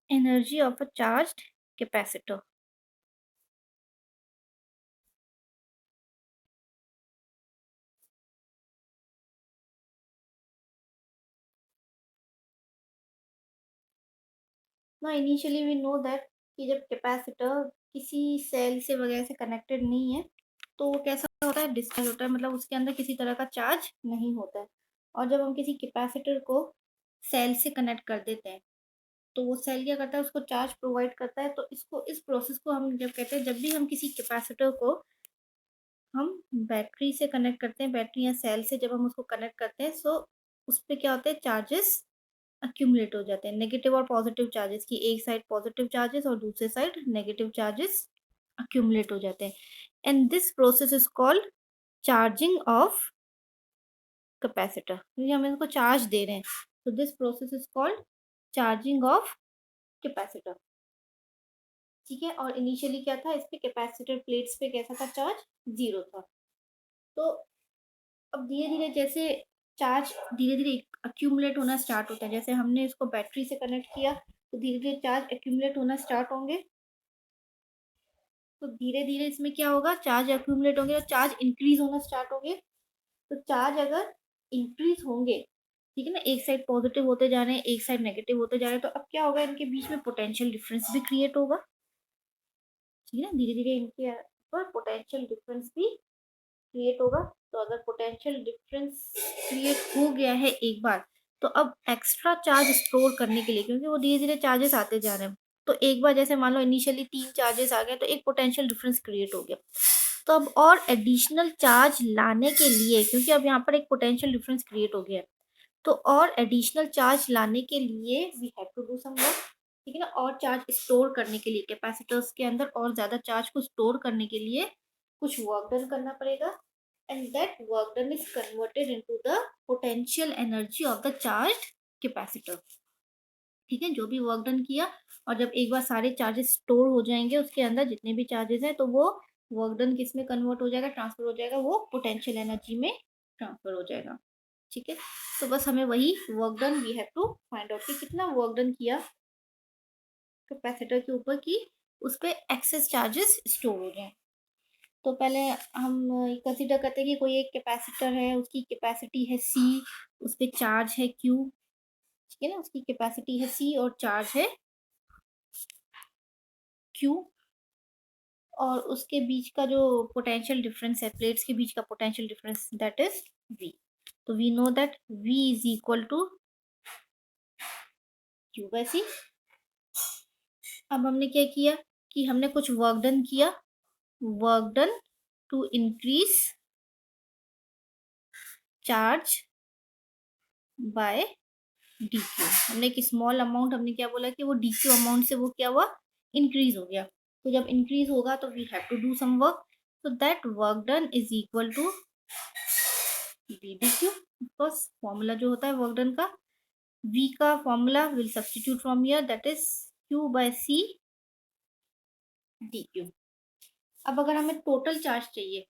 energy of a charged capacitor. Now initially we know that कि जब capacitor किसी cell से वगैरह से कनेक्टेड नहीं है तो वो कैसा होता है, डिस्चार्ज होता है, मतलब उसके अंदर किसी तरह का चार्ज नहीं होता है। और जब हम किसी कैपेसिटर को सेल से कनेक्ट कर देते हैं तो वो सेल क्या करता है, उसको चार्ज प्रोवाइड करता है। तो इसको, इस प्रोसेस को हम जब कहते हैं, जब भी हम किसी कैपेसिटर को हम बैटरी से कनेक्ट करते हैं, बैटरी या सेल से जब हम उसको कनेक्ट करते हैं, सो उस पे क्या होते हैं, चार्जेस अक्यूमुलेट हो जाते हैं, नेगेटिव और पॉजिटिव चार्जेस की। एक साइड पॉजिटिव चार्जेस और दूसरे साइड नेगेटिव चार्जेस अक्यूमुलेट हो जाते हैं। And this process is called charging of capacitor, क्योंकि हम इसको चार्ज दे रहे हैं। तो this process is called charging of capacitor. ठीक है। और इनिशियली क्या था, इस पे कैपेसिटर प्लेट्स पे कैसा था, चार्ज जीरो था। तो अब धीरे धीरे जैसे चार्ज धीरे धीरे अक्यूमुलेट होना स्टार्ट होता है, जैसे हमने इसको बैटरी से कनेक्ट किया तो धीरे धीरे चार्ज अक्यूमुलेट होना स्टार्ट होंगे। तो धीरे धीरे इसमें क्या होगा, चार्ज अक्यूमुलेट होंगे और चार्ज इंक्रीज होना स्टार्ट होंगे। तो चार्ज अगर इंक्रीज होंगे, ठीक है ना, एक साइड पॉजिटिव होते जा रहे हैं, एक साइड नेगेटिव होते जा रहे हैं, तो अब क्या होगा, इनके बीच में पोटेंशियल डिफरेंस भी क्रिएट होगा। ठीक है ना, धीरे धीरे इनके पर पोटेंशियल डिफरेंस भी क्रिएट होगा। तो अगर पोटेंशियल डिफरेंस क्रिएट हो गया है एक बार, तो अब एक्स्ट्रा चार्ज स्टोर करने के लिए, क्योंकि वो धीरे धीरे चार्जेस आते जा रहे हैं, तो एक बार जैसे मान लो इनिशियली 3 चार्जेस आ गए तो एक पोटेंशियल डिफरेंस क्रिएट हो गया। तो अब और एडिशनल चार्ज लाने के लिए, क्योंकि अब यहाँ पर एक पोटेंशियल डिफरेंस क्रिएट हो गया है, तो और एडिशनल चार्ज लाने के लिए we have to do some work. ठीक है ना, और चार्ज स्टोर करने के लिए कैपेसिटर्स के अंदर और ज्यादा चार्ज को स्टोर करने के लिए कुछ वर्क डन करना पड़ेगा। and that work done is converted into the potential energy of the charged capacitor। ठीक है, जो भी वर्क डन किया, और जब एक बार सारे चार्जेस स्टोर हो जाएंगे उसके अंदर जितने भी चार्जेस हैं, तो वो वर्क डन किस में कन्वर्ट हो जाएगा, ट्रांसफर हो जाएगा, वो पोटेंशियल एनर्जी में ट्रांसफर हो जाएगा। ठीक है, तो बस हमें वही work done we have to find out कि कितना वर्क डन किया कैपेसिटर के ऊपर की उस पर एक्सेस चार्जेस स्टोर हो जाए। तो पहले हम कंसीडर करते हैं कि कोई एक कैपेसिटर है, उसकी कैपेसिटी है सी, उस पर चार्ज है क्यू। ठीक है ना, उसकी कैपेसिटी है सी और चार्ज है क्यू, और उसके बीच का जो पोटेंशियल डिफरेंस है, प्लेट्स के बीच का potential difference, that is V. तो V know that V is equal to Q by C. अब हमने क्या किया कि हमने कुछ वर्क डन किया, work done to increase charge by d q. हमने एक स्मॉल अमाउंट, हमने क्या बोला कि वो डी क्यू अमाउंट से वो क्या हुआ, इंक्रीज हो गया। तो जब इंक्रीज होगा तो we have to do some work, so that work done is equal to v dq। Because formula जो होता है वर्क डन का, v का फॉर्मूला will substitute from here, that is q by c dq। अब अगर हमें टोटल चार्ज चाहिए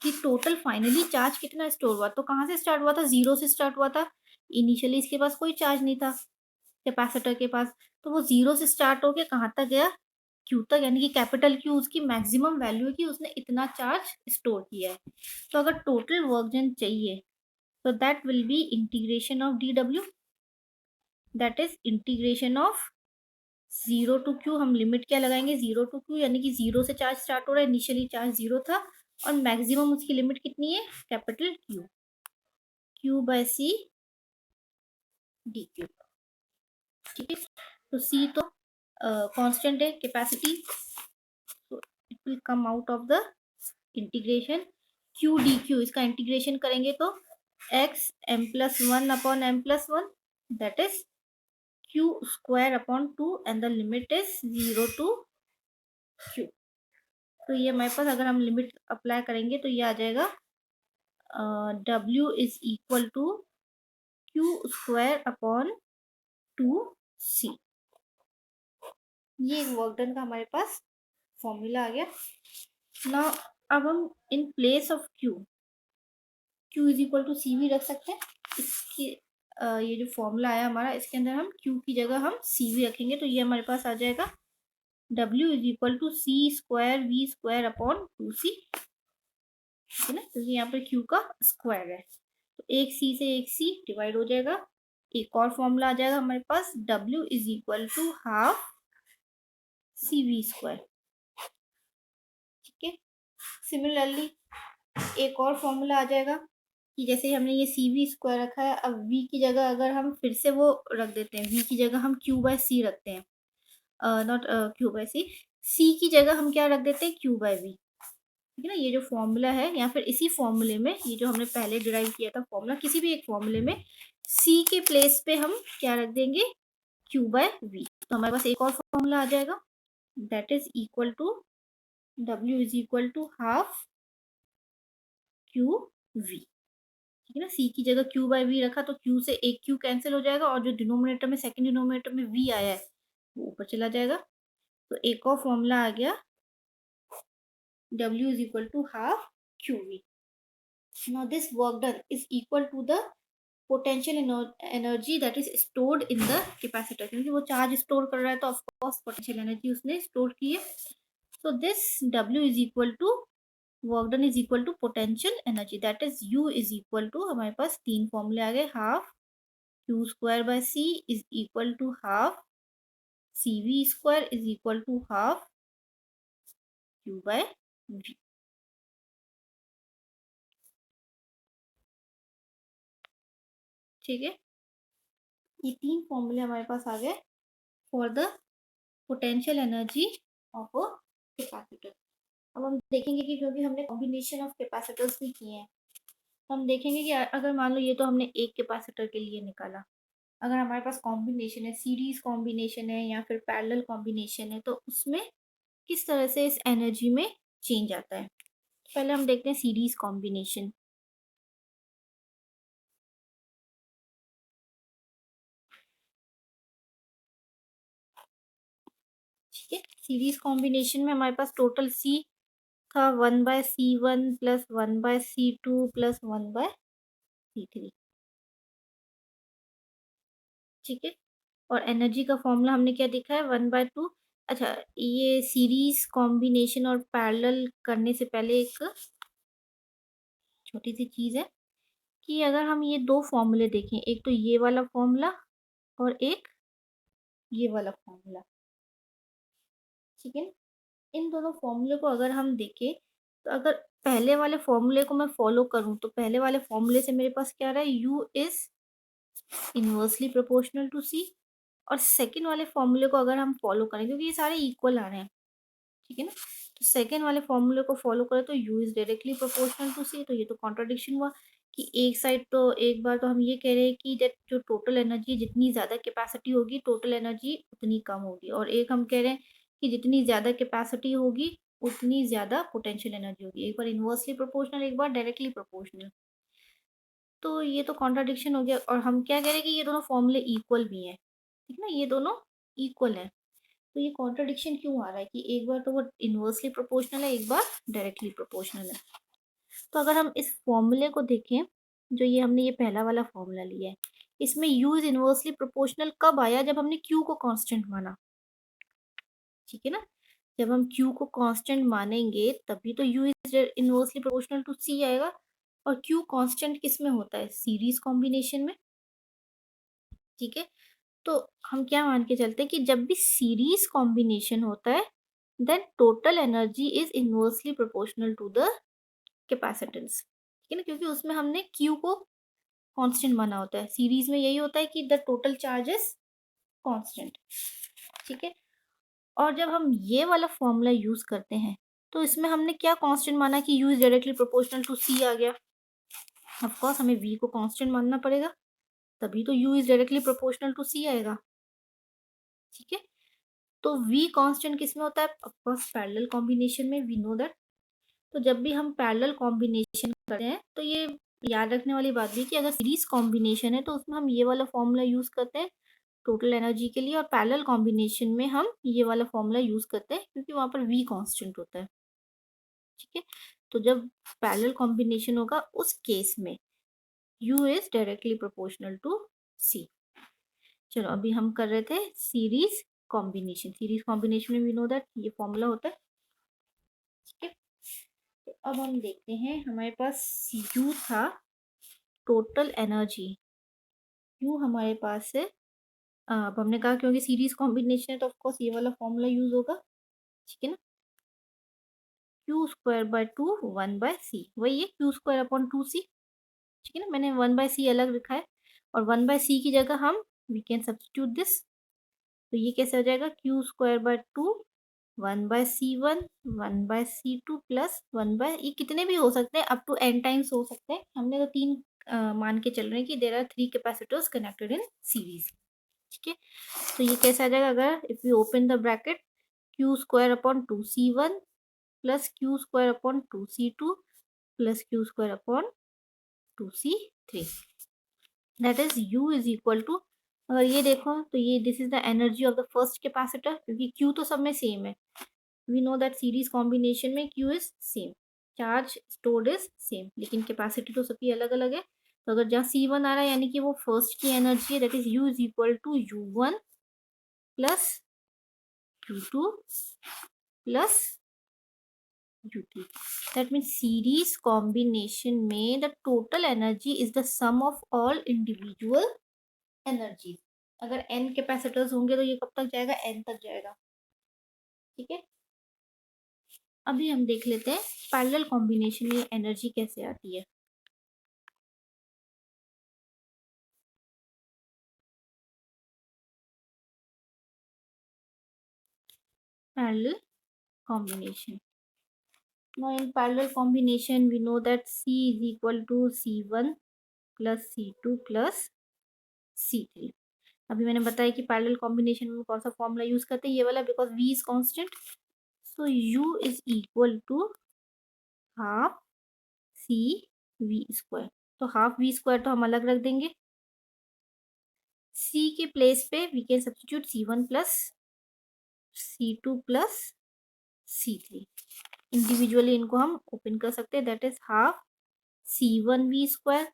कि टोटल फाइनली चार्ज कितना स्टोर हुआ, तो कहाँ से स्टार्ट हुआ था, जीरो से स्टार्ट हुआ था। इनिशियली इसके पास कोई चार्ज नहीं था कैपेसिटर के पास, तो वो जीरो से स्टार्ट होके कहाँ तक गया, क्यू तक, यानी कि कैपिटल क्यू उसकी मैक्सिमम वैल्यू है कि उसने इतना चार्ज स्टोर किया है। तो अगर टोटल वर्क डन चाहिए तो that will be integration of D W, that is integration of zero to Q. हम लिमिट क्या लगाएंगे, जीरो टू क्यू, यानी कि जीरो से चार्ज स्टार्ट हो रहा है, इनिशियली चार्ज जीरो था, और मैक्सिमम उसकी लिमिट कितनी है, capital Q, Q by C D Q. ठीक है, तो सी तो कांस्टेंट है capacity, so it will come out of the integration q dq। इसका इंटीग्रेशन करेंगे तो x m+1 upon m+1, that is q square upon 2 and the limit is 0 to q। तो ये हमारे पास अगर हम लिमिट अप्लाई करेंगे तो ये आ जाएगा w is equal to q square upon 2c। ये वर्क डन का हमारे पास फॉर्मूला आ गया ना। अब हम in place of q, q is equal to C भी रख सकते हैं। इसकी ये जो फॉर्मूला आया हमारा, इसके अंदर हम Q की जगह हम CV रखेंगे, तो ये हमारे पास आ जाएगा W is equal to C square V square upon 2C, ठीक है ना, क्योंकि यहाँ पर Q का स्क्वायर है, तो एक C से एक C डिवाइड हो जाएगा। एक और फॉर्मूला आ जाएगा हमारे पास, W is equal to half CV square, ठीक है। सिमिलरली एक और फॉर्मूला आ जाएगा कि जैसे हमने ये CV स्क्वायर रखा है, अब V की जगह अगर हम फिर से वो रख देते हैं, V की जगह हम Q बाय C रखते हैं, नॉट Q बाय C की जगह हम क्या रख देते हैं, Q बाय V, ठीक है ना। ये जो फॉर्मूला है, या फिर इसी फॉर्मूले में, ये जो हमने पहले डिराइव किया था फॉर्मूला, किसी भी एक फॉर्मूले में C के प्लेस पे हम क्या रख देंगे, Q बाय V, तो हमारे पास एक और फॉर्मूला आ जाएगा, that is equal to W is equal to half QV, ठीक है ना। C की जगह Q बाय V रखा, तो Q से एक Q कैंसिल हो जाएगा, और जो डिनोमिनेटर में, सेकंड डिनोमिनेटर में V आया है वो ऊपर चला जाएगा, तो एक और फॉर्मूला आ गया, W is equal to half QV. Now this work done is equal to the potential energy that is stored in the capacitor, क्योंकि वो चार्ज स्टोर कर रहा है, तो ऑफ कोर्स पोटेंशियल एनर्जी उसने स्टोर की है। So this W is equal to work done is equal to potential energy, that is U is equal to, हमारे पास तीन फॉर्मूले आ गए, half Q square by C is equal to half CV square is equal to half Q by V, ठीक है। ये तीन फॉर्मूले हमारे पास आ गए for the potential energy of a capacitor. अब हम देखेंगे कि क्योंकि हमने कॉम्बिनेशन ऑफ कैपेसिटर्स भी किए हैं, तो हम देखेंगे कि अगर मान लो ये तो हमने एक कैपेसिटर के लिए निकाला, अगर हमारे पास कॉम्बिनेशन है, सीरीज कॉम्बिनेशन है या फिर पैरेलल कॉम्बिनेशन है, तो उसमें किस तरह से इस एनर्जी में चेंज आता है। पहले हम देखते हैं सीरीज कॉम्बिनेशन, ठीक है। सीरीज कॉम्बिनेशन में हमारे पास टोटल C था 1/C1 plus 1/C2 plus 1/C3, ठीक है। और एनर्जी का फॉर्मूला हमने क्या देखा है, 1/2। अच्छा, ये सीरीज कॉम्बिनेशन और पैरेलल करने से पहले एक छोटी सी चीज है कि अगर हम ये दो फॉर्मूले देखें, एक तो ये वाला फॉर्मूला और एक ये वाला फॉर्मूला, ठीक है। इन दोनों फॉर्मूले को अगर हम देखें, तो अगर पहले वाले फॉर्मूले को मैं फॉलो करूं, तो पहले वाले फॉर्मूले से मेरे पास क्या रहा है, U is inversely proportional to C, और सेकेंड वाले फॉर्मूले को अगर हम फॉलो करें, क्योंकि ये सारे इक्वल आ रहे हैं, ठीक है ना, तो सेकेंड वाले फॉर्मूले को फॉलो करें तो U is directly proportional to C, तो ये तो कॉन्ट्राडिक्शन हुआ कि एक साइड, तो एक बार तो हम ये कह रहे हैं कि दैट जो टोटल एनर्जी, जितनी ज़्यादा कैपेसिटी होगी टोटल एनर्जी उतनी कम होगी, और एक हम कह रहे हैं कि जितनी ज़्यादा कैपेसिटी होगी उतनी ज़्यादा पोटेंशियल एनर्जी होगी, एक बार इन्वर्सली प्रोपोर्शनल, एक बार डायरेक्टली प्रोपोर्शनल, तो ये तो कॉन्ट्राडिक्शन हो गया। और हम क्या कह रहे हैं कि ये दोनों फॉर्मूले इक्वल भी हैं, ठीक है ना, ये दोनों इक्वल है, तो ये कॉन्ट्रडिक्शन क्यों आ रहा है कि एक बार तो वो इन्वर्सली प्रोपोर्शनल है, एक बार डायरेक्टली प्रोपोर्शनल है। तो अगर हम इस फॉर्मूले को देखें, जो ये हमने ये पहला वाला फॉर्मूला लिया है, इसमें U इज इन्वर्सली प्रोपोर्शनल कब आया, जब हमने Q को कांस्टेंट माना, ठीक है ना। जब हम Q को कांस्टेंट मानेंगे तभी तो U is inversely proportional to C आएगा, और Q कांस्टेंट किस में होता है, सीरीज कॉम्बिनेशन में, ठीक है। तो हम क्या मान के चलते हैं कि जब भी सीरीज कॉम्बिनेशन होता है, then total energy is inversely proportional to the capacitance, ठीक है ना, क्योंकि उसमें हमने Q को कांस्टेंट माना होता है, सीरीज में यही होता है कि the total charge is constant, ठीक है। और जब हम ये वाला फॉर्मूला यूज करते हैं, तो इसमें हमने क्या कांस्टेंट माना कि U is directly proportional to C आ गया, ऑफ कोर्स हमें V को कांस्टेंट मानना पड़ेगा, तभी तो U is directly proportional to C आएगा, ठीक है। तो V कांस्टेंट किस में होता है, ऑफ कोर्स पैरेलल कॉम्बिनेशन में, वी नो दैट। तो जब भी हम पैरेलल कॉम्बिनेशन करते हैं, तो ये याद रखने वाली बात भी कि अगर सीरीज कॉम्बिनेशन है तो उसमें हम ये वाला फॉर्मूला यूज करते हैं टोटल एनर्जी के लिए, और पैरेलल कॉम्बिनेशन में हम ये वाला फॉर्मूला यूज करते हैं क्योंकि वहां पर V कांस्टेंट होता है, ठीक है। तो जब पैरेलल कॉम्बिनेशन होगा उस केस में U is directly proportional to C. चलो अभी हम कर रहे थे सीरीज कॉम्बिनेशन। सीरीज कॉम्बिनेशन में वी नो दैट ये फॉर्मूला होता है, ठीक है। तो अब हम देखते हैं, हमारे पास यू था टोटल एनर्जी, यू हमारे पास है। अब हमने कहा क्योंकि सीरीज कॉम्बिनेशन है तो ऑफकोर्स ये वाला फॉर्मूला यूज होगा, ठीक है ना। Q square by two one by C, वही है Q square upon two C, ठीक है ना। मैंने वन बाय सी अलग लिखा है और वन बाय सी की जगह हम वी कैन सब्स्टिट्यूट दिस। तो ये कैसे हो जाएगा, Q square by two one by C one by C two plus one by, ये कितने भी हो सकते हैं, अप टू एन टाइम्स हो सकते हैं। हमने तो तीन मान के चल रहे हैं कि there are three capacitors connected in series, ठीक है। तो ये कैसे आ जाएगा, अगर if you open the bracket Q square upon two C one plus Q square upon two C two plus Q square upon two C three, that is U is equal to, अगर ये देखो तो ये this is the energy of the first capacitor, क्योंकि क्यू तो सब में सेम है। We know that series combination में Q is same, charge stored is same, लेकिन कैपेसिटी तो सबकी अलग अलग है। तो अगर जहाँ सी वन आ रहा है यानी कि वो फर्स्ट की एनर्जी है, that is U is equal to U one plus Q two plus U three. That means series combination में the total energy is the sum of all individual energy. अगर N capacitors होंगे तो ये कब तक जाएगा, N तक जाएगा, ठीक है। अभी हम देख लेते हैं पैरेलल कॉम्बिनेशन में एनर्जी कैसे आती है। Parallel combination. Now in parallel combination we know that C is equal to C1 plus C2 plus C3. अभी मैंने बताया कि पैरेलल कॉम्बिनेशन में कौन सा फॉर्मूला यूज करते हैं, ये वाला, because V is constant. So U is equal to half C V square. तो हाफ वी स्क्वायर तो हम अलग रख देंगे, C के प्लेस पे we can substitute C1 plus C2 plus C3। Individually इनको हम ओपन कर सकते हैं, that is half C one V square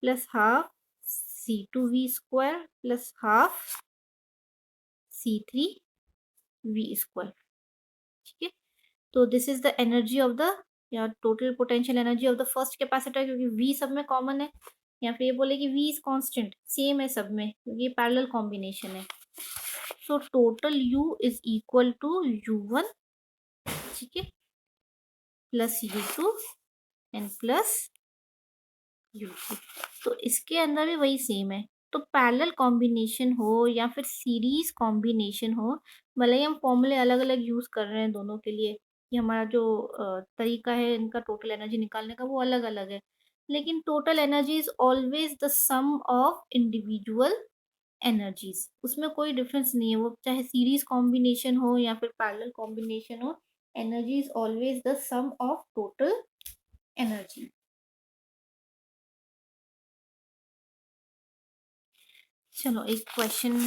plus half C two V square plus half C three V square, ठीक है। तो this is the energy of the, या total potential energy of the first capacitor, क्योंकि we सब में common है, या फिर ये बोले कि वी इज कांस्टेंट, सेम है सब में क्योंकि ये पैरेलल कॉम्बिनेशन है। So total U is equal to U one, ठीक है, plus U two and plus U three. तो इसके अंदर भी वही सेम है। तो पैरेलल कॉम्बिनेशन हो या फिर सीरीज कॉम्बिनेशन हो, भले ही हम फॉर्मूले अलग अलग यूज कर रहे हैं दोनों के लिए, कि हमारा जो तरीका है इनका टोटल एनर्जी निकालने का वो अलग अलग है, लेकिन total energy is always the sum of individual energies, उसमें कोई डिफरेंस नहीं है, वो चाहे सीरीज कॉम्बिनेशन हो या फिर पैरेलल कॉम्बिनेशन हो, energy is always the sum of total energy. चलो एक क्वेश्चन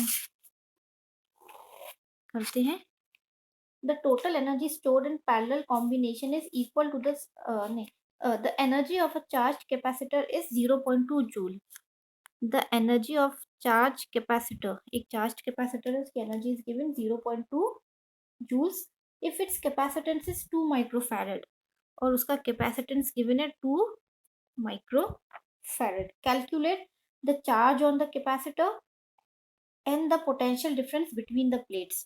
करते हैं। The total energy stored in parallel combination is equal to this the energy of a charged capacitor is 0.2 joule. The energy of charged capacitor, एक charged capacitor है, उसकी energy is given 0.2 joules if its capacitance is 2 microfarad और उसका capacitance given है 2 microfarad. Calculate the charge on the capacitor and the potential difference between the plates.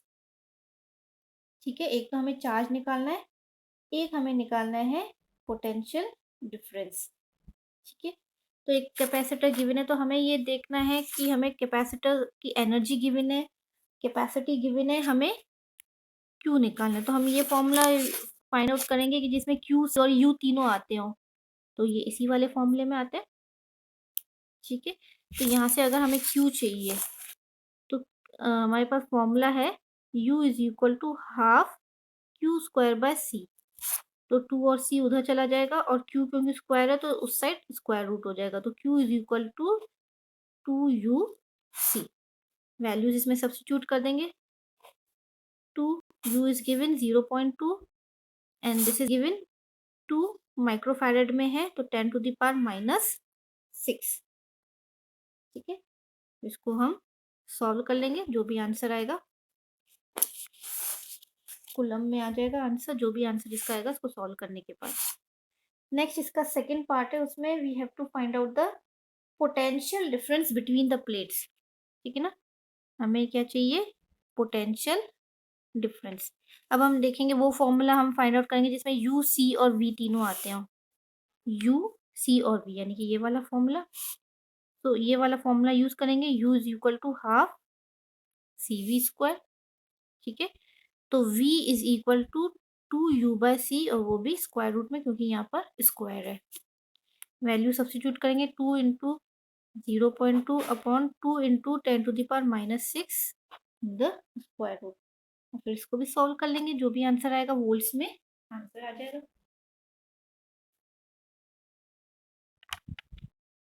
ठीक है, एक तो हमें चार्ज निकालना है, एक हमें निकालना है पोटेंशियल डिफरेंस, ठीक है। तो एक कैपेसिटर गिवन है तो हमें ये देखना है कि हमें कैपेसिटर की एनर्जी गिवन है, कैपेसिटी गिवन है, हमें क्यू निकालना है। तो हम ये फॉर्मूला फाइंड आउट करेंगे कि जिसमें क्यू और यू तीनों आते हो, तो ये इसी वाले फॉर्मूले में आते हैं, ठीक है। तो यहाँ से अगर हमें क्यू चाहिए तो हमारे पास फॉर्मूला है u is equal to half Q square by C. तो टू और सी उधर चला जाएगा और क्यू क्योंकि स्क्वायर है तो उस साइड स्क्वायर रूट हो जाएगा, तो Q is equal to two U C. Values इसमें सब्स्टिट्यूट कर देंगे, two U is given 0.2 and this is given 2 microfarad में है तो 10 टू द पावर -6, ठीक है। इसको हम सॉल्व कर लेंगे, जो भी आंसर आएगा कूलम में आ जाएगा आंसर, जो भी आंसर इसका आएगा इसको सॉल्व करने के बाद। नेक्स्ट इसका सेकंड पार्ट है, उसमें we have to find out the potential difference between the plates. ठीक है ना, हमें क्या चाहिए, पोटेंशियल डिफरेंस। अब हम देखेंगे वो फॉर्मूला हम फाइंड आउट करेंगे जिसमें यू सी और वी तीनों आते हैं, यू सी और वी, यानी कि ये वाला फॉर्मूला। तो ये वाला फॉर्मूला यूज करेंगे, U is equal to half C V square. ठीक है, तो v is equal to 2u/c, और वो भी स्क्वायर रूट में क्योंकि यहाँ पर स्क्वायर है। वैल्यू सब्स्टिट्यूट करेंगे, 2 into 0.2 upon 2 into 10⁻⁻6 the square root. और फिर इसको भी सॉल्व कर लेंगे, जो भी आंसर आएगा वो इसमें आंसर आ जाएगा।